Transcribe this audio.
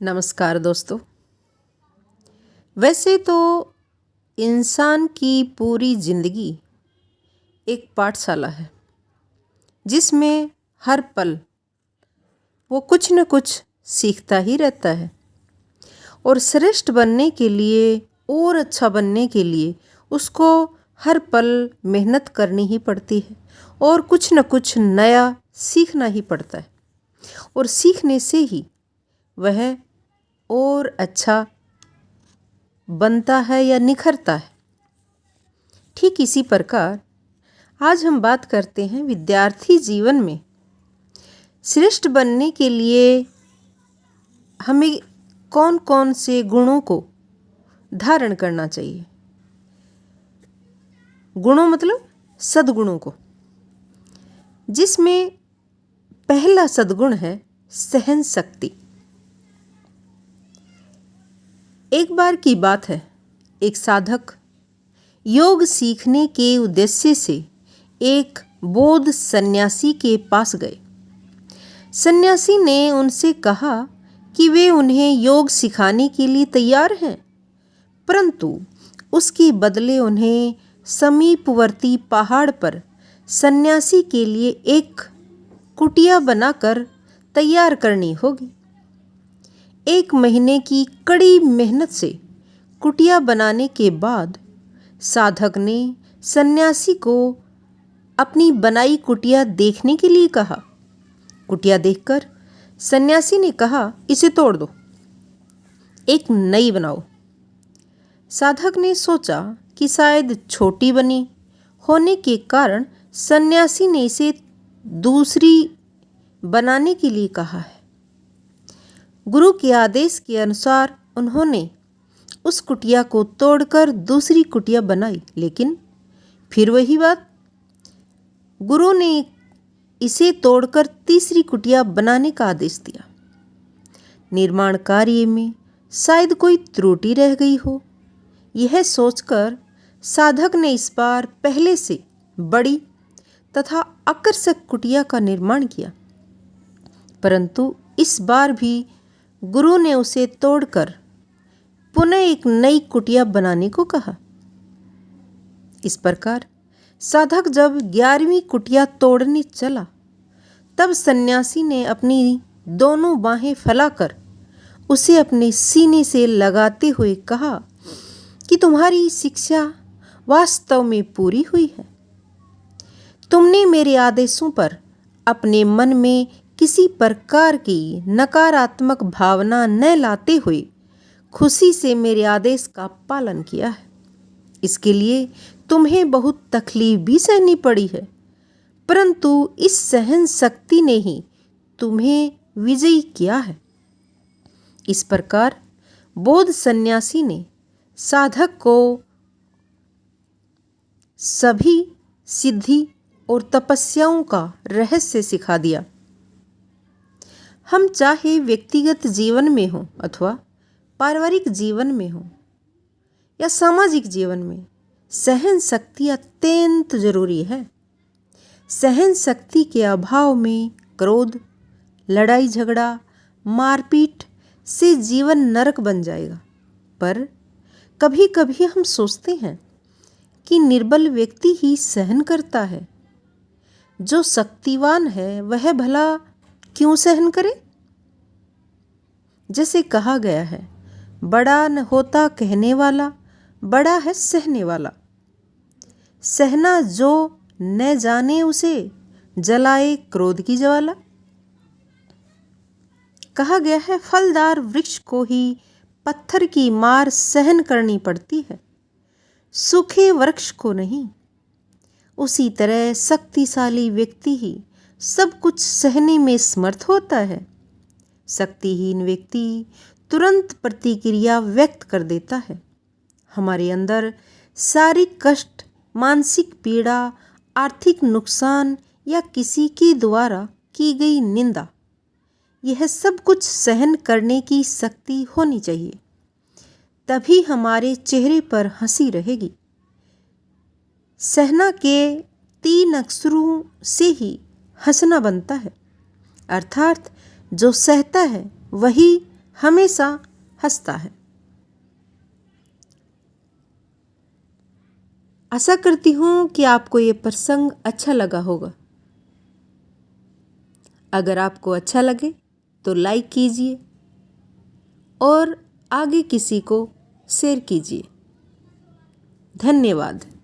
नमस्कार दोस्तों। वैसे तो इंसान की पूरी जिंदगी एक पाठशाला है जिसमें हर पल वो कुछ न कुछ सीखता ही रहता है और श्रेष्ठ बनने के लिए और अच्छा बनने के लिए उसको हर पल मेहनत करनी ही पड़ती है और कुछ न कुछ नया सीखना ही पड़ता है और सीखने से ही वह और अच्छा बनता है या निखरता है। ठीक इसी प्रकार आज हम बात करते हैं विद्यार्थी जीवन में श्रेष्ठ बनने के लिए हमें कौन कौन से गुणों को धारण करना चाहिए। गुणों मतलब सद्गुणों को, जिसमें पहला सद्गुण है सहन शक्ति। एक बार की बात है, एक साधक योग सीखने के उद्देश्य से एक बौद्ध सन्यासी के पास गए। सन्यासी ने उनसे कहा कि वे उन्हें योग सिखाने के लिए तैयार हैं, परंतु उसके बदले उन्हें समीपवर्ती पहाड़ पर सन्यासी के लिए एक कुटिया बनाकर तैयार करनी होगी। 1 महीने की कड़ी मेहनत से कुटिया बनाने के बाद साधक ने सन्यासी को अपनी बनाई कुटिया देखने के लिए कहा। कुटिया देखकर सन्यासी ने कहा, इसे तोड़ दो, एक नई बनाओ। साधक ने सोचा कि शायद छोटी बनी होने के कारण सन्यासी ने इसे दूसरी बनाने के लिए कहा है। गुरु के आदेश के अनुसार उन्होंने उस कुटिया को तोड़कर दूसरी कुटिया बनाई, लेकिन फिर वही बात, गुरु ने इसे तोड़कर तीसरी कुटिया बनाने का आदेश दिया। निर्माण कार्य में शायद कोई त्रुटि रह गई हो, यह सोचकर साधक ने इस बार पहले से बड़ी तथा आकर्षक कुटिया का निर्माण किया, परंतु इस बार भी गुरु ने उसे तोड़कर पुनः एक नई कुटिया बनाने को कहा। इस प्रकार साधक जब 11वीं कुटिया तोड़ने चला, तब सन्यासी ने अपनी दोनों बाहें फैलाकर उसे अपने सीने से लगाते हुए कहा कि तुम्हारी शिक्षा वास्तव में पूरी हुई है। तुमने मेरे आदेशों पर अपने मन में किसी प्रकार की नकारात्मक भावना न लाते हुए खुशी से मेरे आदेश का पालन किया है। इसके लिए तुम्हें बहुत तकलीफ भी सहनी पड़ी है, परंतु इस सहन शक्ति ने ही तुम्हें विजयी किया है। इस प्रकार बौद्ध सन्यासी ने साधक को सभी सिद्धि और तपस्याओं का रहस्य सिखा दिया। हम चाहे व्यक्तिगत जीवन में हो अथवा पारिवारिक जीवन में हो या सामाजिक जीवन में, सहन शक्ति अत्यंत जरूरी है। सहन शक्ति के अभाव में क्रोध, लड़ाई झगड़ा, मारपीट से जीवन नरक बन जाएगा। पर कभी कभी हम सोचते हैं कि निर्बल व्यक्ति ही सहन करता है, जो शक्तिवान है वह भला क्यों सहन करे। जैसे कहा गया है, बड़ा न होता कहने वाला, बड़ा है सहने वाला। सहना जो न जाने उसे जलाए क्रोध की ज्वाला। कहा गया है, फलदार वृक्ष को ही पत्थर की मार सहन करनी पड़ती है, सूखे वृक्ष को नहीं। उसी तरह शक्तिशाली व्यक्ति ही सब कुछ सहने में समर्थ होता है। शक्तिहीन व्यक्ति तुरंत प्रतिक्रिया व्यक्त कर देता है। हमारे अंदर शारीरिक कष्ट, मानसिक पीड़ा, आर्थिक नुकसान या किसी के द्वारा की गई निंदा, यह सब कुछ सहन करने की शक्ति होनी चाहिए, तभी हमारे चेहरे पर हंसी रहेगी। सहना के 3 अक्षरों से ही हंसना बनता है, अर्थात जो सहता है वही हमेशा हंसता है। आशा करती हूँ कि आपको ये प्रसंग अच्छा लगा होगा। अगर आपको अच्छा लगे तो लाइक कीजिए और आगे किसी को शेयर कीजिए। धन्यवाद।